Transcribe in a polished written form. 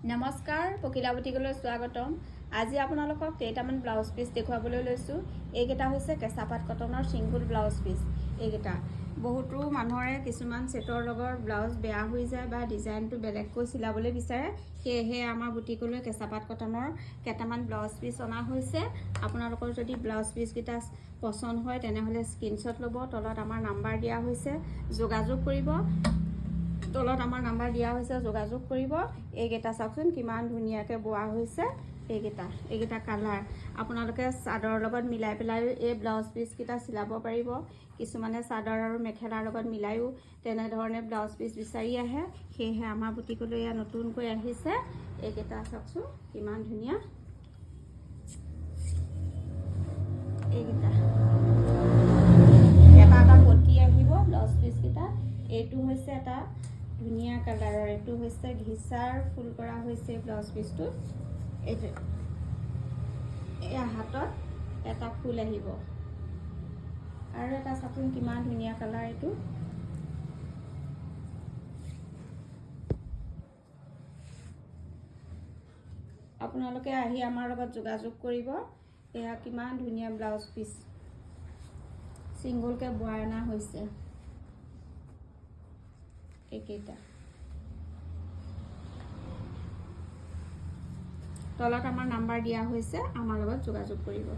নমস্কাৰ, পকিলা বুটিকলৈ স্বাগতম। আজি আপোনালোকক কেইটামান ব্লাউজ পিচ দেখুৱাবলৈ লৈছোঁ। এইকেইটা হৈছে কেঁচাপাত কটনৰ ছিংগুল ব্লাউজ পিচ। এইকেইটা বহুতো মানুহৰে কিছুমান ছেটৰ লগত ব্লাউজ বেয়া হৈ যায় বা ডিজাইনটো বেলেগকৈ চিলাবলৈ বিচাৰে, সেয়েহে আমাৰ বুটিকলৈ কেঁচাপাত কটনৰ কেইটামান ব্লাউজ পিচ অনা হৈছে। আপোনালোকৰ যদি ব্লাউজ পিচকেইটা পচন্দ হয় তেনেহ'লে স্ক্ৰীনশ্বট ল'ব। তলত আমাৰ নাম্বাৰ দিয়া হৈছে, যোগাযোগ কৰিব। তলত আমাৰ নাম্বাৰ দিয়া হৈছে, যোগাযোগ কৰিব। এইকেইটা চাওকচোন কিমান ধুনীয়াকৈ বোৱা হৈছে। এইকেইটা কালাৰ আপোনালোকে চাদৰৰ লগত মিলাই পেলাইও এই ব্লাউজ পিচকেইটা চিলাব পাৰিব। কিছুমানে চাদৰ আৰু মেখেলাৰ লগত মিলাইও তেনেধৰণে ব্লাউজ পিচ বিচাৰি আহে, সেয়েহে আমাৰ বুটিকলৈ এয়া নতুনকৈ আহিছে। এইকেইটা চাওকচোন কিমান ধুনীয়া। এইকেইটা এটা পটি আহিব ব্লাউজ পিচকেইটা। এইটো হৈছে এটা ধুনীয়া কালাৰৰ, এইটো হৈছে ঘিচাৰ ফুল কৰা হৈছে ব্লাউজ পিচটো। এইটো এয়া হাতত এটা ফুল আহিব। আৰু এটা চাচোন কিমান ধুনীয়া কালাৰ এইটো। আপোনালোকে আহি আমাৰ লগত যোগাযোগ কৰিব। এয়া কিমান ধুনীয়া ব্লাউজ পিচ ছিংগুলকৈ বোৱাই অনা হৈছে। এইকেইটা তলত আমাৰ নাম্বাৰ দিয়া হৈছে, আমাৰ লগত যোগাযোগ কৰিব।